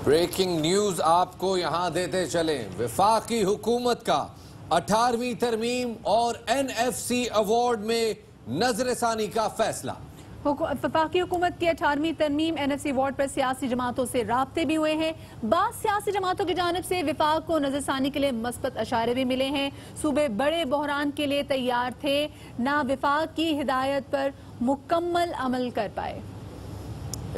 Breaking news آپ کو یہاں دیتے چلیں۔ وفاقی حکومت کا 18ویں ترمیم اور NFC ایوارڈ میں نظر ثانی کا فیصلہ۔ وفاقی حکومت کی 18ویں ترمیم NFC ایوارڈ پر سیاسی جماعتوں سے رابطے بھی ہوئے ہیں۔ بعض سیاسی جماعتوں کی جانب سے وفاق کو نظر ثانی کے لیے مثبت اشارے بھی ملے ہیں۔ صوبے بڑے بحران کے لیے تیار تھے، نہ وفاق کی ہدایت پر مکمل عمل کر پائے۔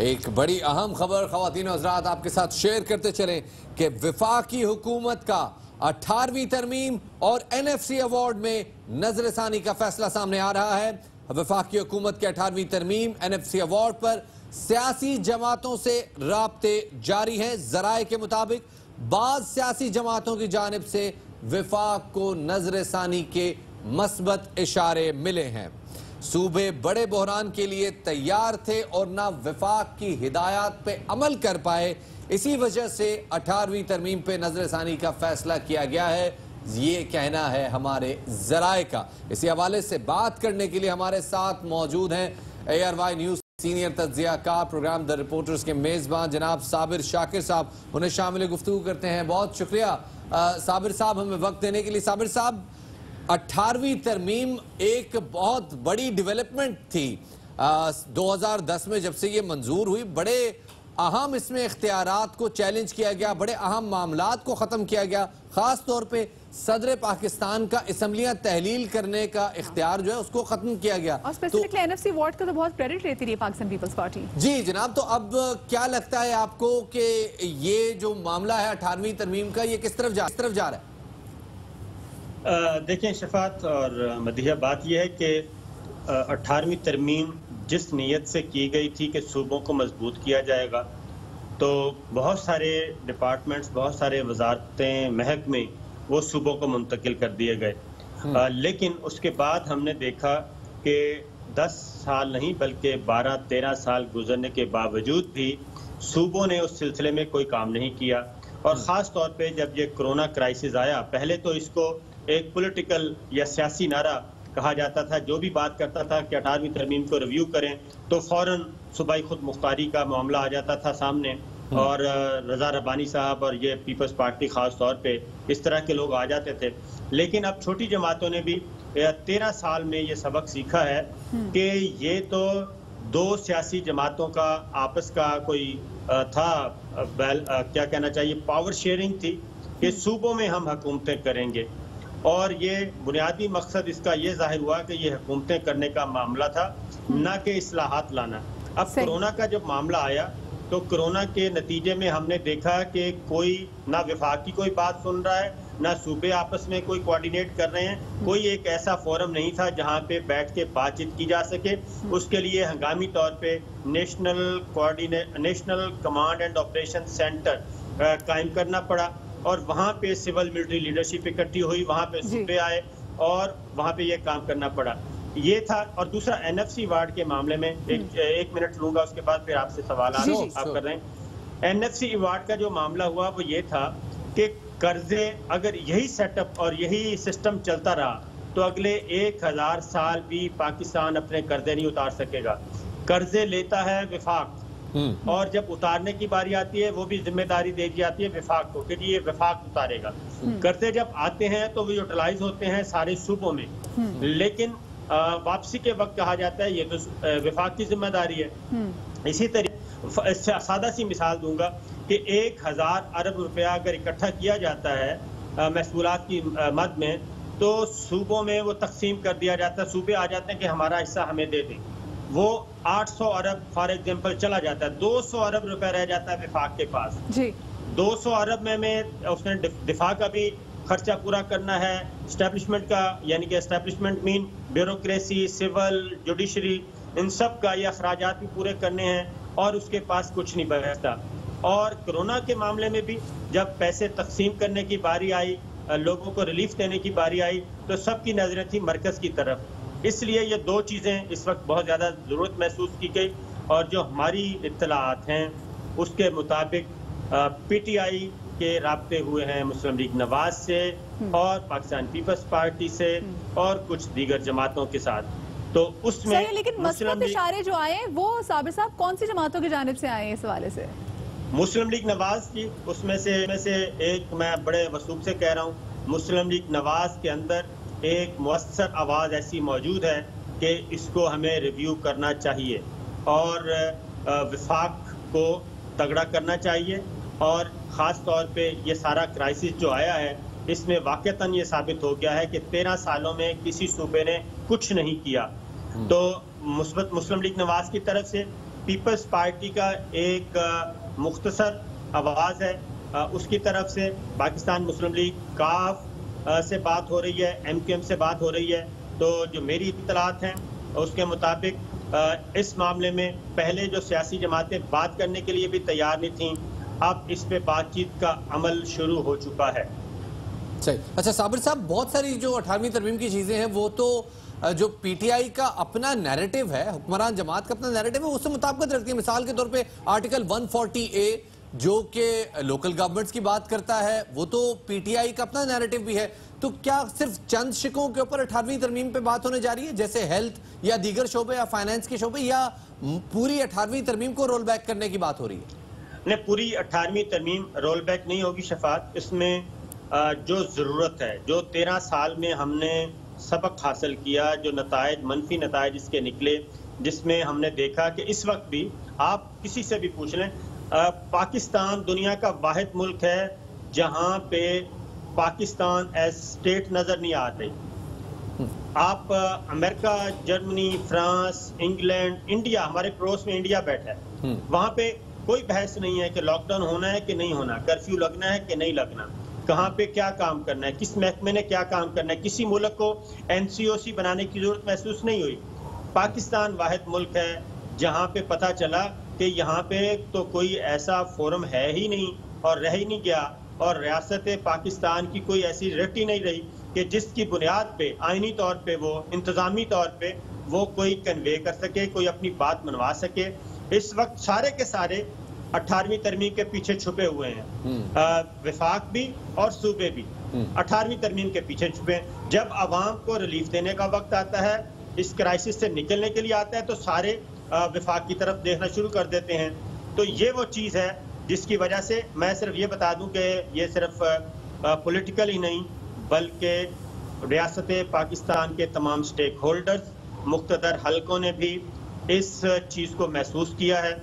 ایک بڑی اہم خبر خواتین و حضرات آپ کے ساتھ شیئر کرتے چلیں کہ وفاقی حکومت کا 18ویں ترمیم اور NFC ایوارڈ میں نظر ثانی کا فیصلہ سامنے آ رہا ہے۔ وفاقی حکومت کے 18ویں ترمیم NFC ایوارڈ پر سیاسی جماعتوں سے رابطے جاری ہیں۔ ذرائع کے مطابق بعض سیاسی جماعتوں کی جانب سے وفاق کو نظر ثانی کے مثبت اشارے ملے ہیں۔ صوبے بڑے بحران کے لیے تیار تھے اور نہ وفاق کی ہدایات پہ عمل کر پائے، اسی وجہ سے 18ویں ترمیم پہ نظر ثانی کا فیصلہ کیا گیا ہے، یہ کہنا ہے ہمارے ذرائع کا۔ اسی حوالے سے بات کرنے کے لیے ہمارے ساتھ موجود ہیں ARY نیوز سینئر تجزیہ کار پروگرام دی رپورٹرز کے میزبان جناب صابر شاکر صاحب، انہیں شامل گفتگو کرتے ہیں۔ بہت شکریہ صابر صاحب ہمیں وقت دینے کے لیے۔ صابر صاحب، 18ویں ترمیم ایک بہت بڑی ڈیولپمنٹ تھی 2010 میں جب سے یہ منظور ہوئی۔ بڑے اہم اس میں اختیارات کو چیلنج کیا گیا، بڑے اہم معاملات کو ختم کیا گیا، خاص طور پہ صدر پاکستان کا اسمبلیاں تحلیل کرنے کا اختیار جو ہے اس کو ختم کیا گیا۔ اور اسپیسیفکلی NFC ایوارڈ کا تو بہت کریڈٹ لیتی رہی پاکستان پیپلز پارٹی۔ جی جناب، تو اب کیا لگتا ہے آپ کو کہ یہ جو معاملہ ہے 18ویں ترمیم کا، یہ کس طرف جا رہا ہے؟ دیکھیں شفاعت اور مدیحہ، بات یہ ہے کہ 18ویں ترمیم جس نیت سے کی گئی تھی کہ صوبوں کو مضبوط کیا جائے گا، تو بہت سارے ڈپارٹمنٹس، بہت سارے وزارتیں، محکمے وہ صوبوں کو منتقل کر دیے گئے، لیکن اس کے بعد ہم نے دیکھا کہ 10 سال نہیں بلکہ 12-13 سال گزرنے کے باوجود بھی صوبوں نے اس سلسلے میں کوئی کام نہیں کیا۔ اور خاص طور پہ جب یہ کرونا کرائسس آیا، پہلے تو اس کو ایک پولیٹیکل یا سیاسی نعرہ کہا جاتا تھا۔ جو بھی بات کرتا تھا کہ 18ویں ترمیم کو ریویو کریں تو فوراً صوبائی خود مختاری کا معاملہ آ جاتا تھا سامنے، اور رضا ربانی صاحب اور یہ پیپلز پارٹی خاص طور پہ اس طرح کے لوگ آ جاتے تھے۔ لیکن اب چھوٹی جماعتوں نے بھی 13 سال میں یہ سبق سیکھا ہے کہ یہ تو دو سیاسی جماعتوں کا آپس کا کوئی تھا، کیا کہنا چاہیے، پاور شیئرنگ تھی کہ صوبوں میں ہم حکومتیں کریں گے، اور یہ بنیادی مقصد اس کا یہ ظاہر ہوا کہ یہ حکومتیں کرنے کا معاملہ تھا، نہ کہ اصلاحات لانا۔ اب کرونا کا جب معاملہ آیا تو کرونا کے نتیجے میں ہم نے دیکھا کہ کوئی نہ وفاق کی کوئی بات سن رہا ہے، نہ صوبے آپس میں کوئی کوارڈینیٹ کر رہے ہیں، کوئی ایک ایسا فورم نہیں تھا جہاں پہ بیٹھ کے بات چیت کی جا سکے۔ اس کے لیے ہنگامی طور پہ national command and operation centre قائم کرنا پڑا، اور وہاں پہ سول ملٹری لیڈرشپ اکٹھی ہوئی، وہاں پہ صوبے آئے اور وہاں پہ یہ کام کرنا پڑا، یہ تھا۔ اور دوسرا NFC ایوارڈ کے معاملے میں ایک منٹ لوں گا، اس کے بعد پھر آپ سے سوالات آپ کر رہے ہیں۔ NFC ایوارڈ کا جو معاملہ ہوا وہ یہ تھا کہ قرضے، اگر یہی سیٹ اپ اور یہی سسٹم چلتا رہا تو اگلے 1000 سال بھی پاکستان اپنے قرضے نہیں اتار سکے گا۔ قرضے لیتا ہے وفاق، اور جب اتارنے کی باری آتی ہے وہ بھی ذمہ داری دے دی جاتی ہے وفاق کو کہ جی یہ وفاق اتارے گا۔ قرضے جب آتے ہیں تو وہ یوٹیلائز ہوتے ہیں سارے صوبوں میں، لیکن واپسی کے وقت کہا جاتا ہے یہ تو وفاق کی ذمہ داری ہے۔ اسی طرح سادہ سی مثال دوں گا کہ 1000 ارب روپیہ اگر اکٹھا کیا جاتا ہے محصولات کی مد میں، تو صوبوں میں وہ تقسیم کر دیا جاتا ہے، صوبے آ جاتے ہیں کہ ہمارا حصہ ہمیں دے دیں، وہ 800 ارب فار ایگزامپل چلا جاتا ہے، 200 ارب روپے رہ جاتا ہے وفاق کے پاس۔ 200 ارب میں اس نے دفاع کا بھی خرچہ پورا کرنا ہے، اسٹیبلشمنٹ کا، یعنی کہ اسٹیبلشمنٹ مین بیوروکریسی، سول، جوڈیشری، ان سب کا یہ اخراجات بھی پورے کرنے ہیں، اور اس کے پاس کچھ نہیں بچتا۔ اور کرونا کے معاملے میں بھی جب پیسے تقسیم کرنے کی باری آئی، لوگوں کو ریلیف دینے کی باری آئی، تو سب کی نظریں تھیں مرکز کی طرف۔ اس لیے یہ دو چیزیں اس وقت بہت زیادہ ضرورت محسوس کی گئی، اور جو ہماری اطلاعات ہیں اس کے مطابق PTI کے رابطے ہوئے ہیں مسلم لیگ نواز سے اور پاکستان پیپلز پارٹی سے اور کچھ دیگر جماعتوں کے ساتھ۔ تو اس میں لیکن مثبت اشارے جو آئے وہ صابر صاحب کون سی جماعتوں کی جانب سے آئے اس حوالے سے؟ مسلم لیگ نواز کی اس میں سے ایک میں بڑے وثوق سے کہہ رہا ہوں، مسلم لیگ نواز کے اندر ایک مؤثر آواز ایسی موجود ہے کہ اس کو ہمیں ریویو کرنا چاہیے اور وفاق کو تگڑا کرنا چاہیے، اور خاص طور پہ یہ سارا کرائسس جو آیا ہے اس میں واقعتاً یہ ثابت ہو گیا ہے کہ 13 سالوں میں کسی صوبے نے کچھ نہیں کیا۔ تو مثبت مسلم لیگ نواز کی طرف سے پیپلز پارٹی کا ایک مختصر آواز ہے، اس کی طرف سے پاکستان مسلم لیگ کاف سے بات ہو رہی ہے، MQM سے بات ہو رہی ہے۔ تو جو میری اطلاعات ہیں اس کے مطابق اس معاملے میں پہلے جو سیاسی جماعتیں بات کرنے کے لیے بھی تیار نہیں تھیں، اب اس پہ بات چیت کا عمل شروع ہو چکا ہے۔ اچھا صابر صاحب، بہت ساری جو 18ویں ترمیم کی چیزیں ہیں وہ تو جو پی ٹی آئی کا اپنا نیریٹو ہے، حکمران جماعت کا اپنا نیریٹو ہے، اس سے مطابقت رکھتی ہے۔ مثال کے طور پہ آرٹیکل 140A جو کہ لوکل گورنمنٹس کی بات کرتا ہے، وہ تو پی ٹی آئی کا اپنا نیریٹو بھی ہے۔ تو کیا صرف چند شقوں کے اوپر 18ویں ترمیم پہ بات ہونے جا رہی ہے، جیسے ہیلتھ یا دیگر شعبے یا فائنانس کے شعبے، یا پوری 18ویں ترمیم کو رول بیک کرنے کی بات ہو رہی ہے؟ نہیں، پوری 18ویں ترمیم رول بیک نہیں ہوگی شفاعت۔ اس میں جو ضرورت ہے، جو 13 سال میں ہم نے سبق حاصل کیا، جو نتائج منفی نتائج اس کے نکلے، جس میں ہم نے دیکھا کہ اس وقت بھی آپ کسی سے بھی پوچھ لیں، پاکستان دنیا کا واحد ملک ہے جہاں پہ پاکستان ایز اسٹیٹ نظر نہیں آ رہی۔ آپ امریکہ، جرمنی، فرانس، انگلینڈ، انڈیا، ہمارے پڑوس میں انڈیا بیٹھا ہے، وہاں پہ کوئی بحث نہیں ہے کہ لاک ڈاؤن ہونا ہے کہ نہیں ہونا، کرفیو لگنا ہے کہ نہیں لگنا، کہاں پہ کیا کام کرنا ہے، کس محکمے نے کیا کام کرنا ہے۔ کسی ملک کو NCOC بنانے کی ضرورت محسوس نہیں ہوئی۔ پاکستان واحد ملک ہے جہاں پہ پتہ چلا کہ یہاں پہ تو کوئی ایسا فورم ہے ہی نہیں اور رہ ہی نہیں گیا، اور ریاست پاکستان کی کوئی ایسی رٹ ہی نہیں رہی کہ جس کی بنیاد پہ آئینی طور پہ وہ انتظامی طور پہ وہ کوئی کنوے کر سکے، کوئی اپنی بات منوا سکے۔ اس وقت سارے کے سارے 18ویں ترمیم کے پیچھے چھپے ہوئے ہیں، وفاق بھی اور صوبے بھی 18ویں ترمیم کے پیچھے چھپے ہیں۔ جب عوام کو ریلیف دینے کا وقت آتا ہے، اس کرائسس سے نکلنے کے لیے آتا ہے، تو سارے وفاق کی طرف دیکھنا شروع کر دیتے ہیں۔ تو یہ وہ چیز ہے جس کی وجہ سے میں صرف یہ بتا دوں کہ یہ صرف پولیٹیکل ہی نہیں بلکہ ریاست پاکستان کے تمام سٹیک ہولڈرز، مقتدر حلقوں نے بھی اس چیز کو محسوس کیا ہے،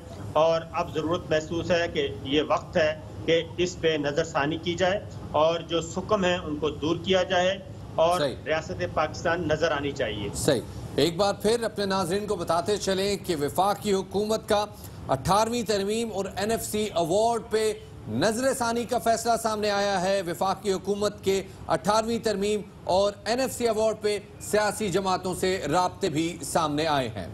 اور اب ضرورت محسوس ہے کہ یہ وقت ہے کہ اس پہ نظر ثانی کی جائے اور جو سکم ہیں ان کو دور کیا جائے اور ریاست پاکستان نظر آنی چاہیے۔ صحیح، ایک بار پھر اپنے ناظرین کو بتاتے چلیں کہ وفاقی حکومت کا 18ویں ترمیم اور NFC ایوارڈ پہ نظر ثانی کا فیصلہ سامنے آیا ہے۔ وفاقی حکومت کے 18ویں ترمیم اور NFC ایوارڈ پہ سیاسی جماعتوں سے رابطے بھی سامنے آئے ہیں۔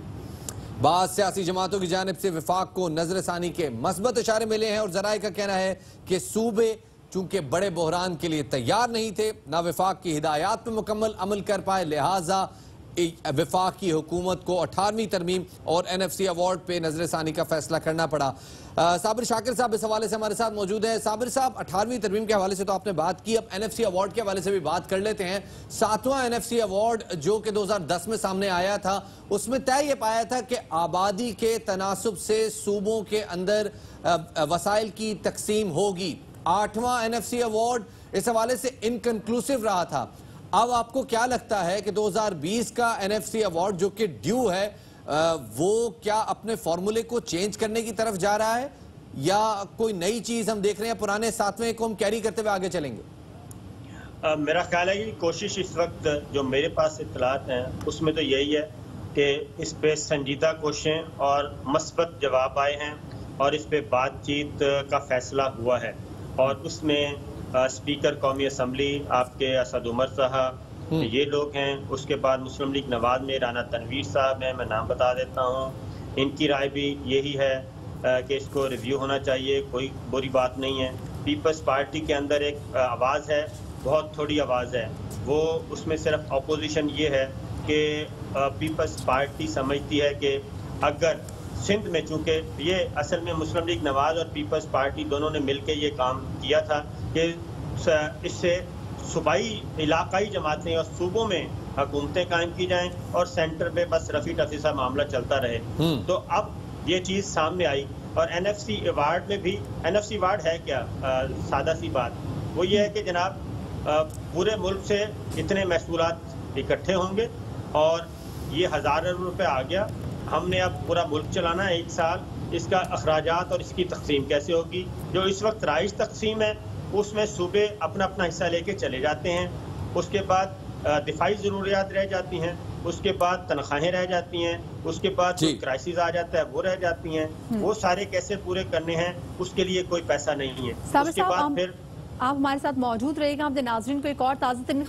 بعض سیاسی جماعتوں کی جانب سے وفاق کو نظر ثانی کے مثبت اشارے ملے ہیں، اور ذرائع کا کہنا ہے کہ صوبے چونکہ بڑے بحران کے لیے تیار نہیں تھے، نہ وفاق کی ہدایات پر مکمل عمل کر پائے، لہٰذا وفاق کی حکومت کو 18ویں ترمیم اور NFC ایوارڈ پہ نظر ثانی کا فیصلہ کرنا پڑا۔ صابر شاکر صاحب اس حوالے سے ہمارے ساتھ موجود ہیں۔ صابر صاحب، 18ویں ترمیم کے حوالے سے تو آپ نے بات کی، اب NFC ایوارڈ کے حوالے سے بھی بات کر لیتے ہیں۔ 7واں NFC ایوارڈ جو کہ 2010 میں سامنے آیا تھا، اس میں طے یہ پایا تھا کہ آبادی کے تناسب سے صوبوں کے اندر وسائل کی تقسیم ہوگی۔ 8واں NFC ایوارڈ اس حوالے سے انکنکلوسیو رہا تھا۔ اب آپ کو کیا لگتا ہے کہ 2020 کا NFC ایوارڈ جو کہ ڈیو ہے، وہ کیا اپنے فارمولے کو چینج کرنے کی طرف جا رہا ہے، یا کوئی نئی چیز ہم دیکھ رہے ہیں، پرانے 7ویں کو ہم کیری کرتے ہوئے آگے چلیں گے؟ میرا خیال ہے کہ کوشش اس وقت جو میرے پاس اطلاعات ہیں اس میں تو یہی ہے کہ اس پہ سنجیدہ کوششیں اور مثبت جواب آئے ہیں، اور اس پہ بات چیت کا فیصلہ ہوا ہے، اور اس میں اسپیکر قومی اسمبلی آپ کے اسد عمر صاحب یہ لوگ ہیں، اس کے بعد مسلم لیگ نواز میں رانا تنویر صاحب ہیں، میں نام بتا دیتا ہوں، ان کی رائے بھی یہی ہے کہ اس کو ریویو ہونا چاہیے، کوئی بری بات نہیں ہے۔ پیپلز پارٹی کے اندر ایک آواز ہے، بہت تھوڑی آواز ہے، وہ اس میں صرف اپوزیشن یہ ہے کہ پیپلز پارٹی سمجھتی ہے کہ اگر سندھ میں، چونکہ یہ اصل میں مسلم لیگ نواز اور پیپلز پارٹی دونوں نے مل کے یہ کام کیا تھا کہ اس سے صوبائی علاقائی جماعتیں اور صوبوں میں حکومتیں قائم کی جائیں اور سینٹر پہ بس رفی ٹفی سا معاملہ چلتا رہے۔ تو اب یہ چیز سامنے آئی اور NFC ایوارڈ میں بھی NFC ایوارڈ ہے کیا؟ سادہ سی بات وہ یہ ہے کہ جناب پورے ملک سے اتنے محصولات اکٹھے ہوں گے اور یہ ہزاروں روپے آ گیا، ہم نے اب پورا ملک چلانا ہے 1 سال، اس کا اخراجات اور اس کی تقسیم کیسے ہوگی؟ جو اس وقت رائج تقسیم ہے اس میں صوبے اپنا اپنا حصہ لے کے چلے جاتے ہیں، اس کے بعد دفاعی ضروریات رہ جاتی ہیں، اس کے بعد تنخواہیں رہ جاتی ہیں، اس کے بعد کرائسس آ جاتا ہے وہ رہ جاتی ہیں، وہ سارے کیسے پورے کرنے ہیں اس کے لیے کوئی پیسہ نہیں ہے۔ اس کے بعد پھر آپ ہمارے ساتھ موجود رہے گا، ہم نے ناظرین کو ایک اور تازہ ترین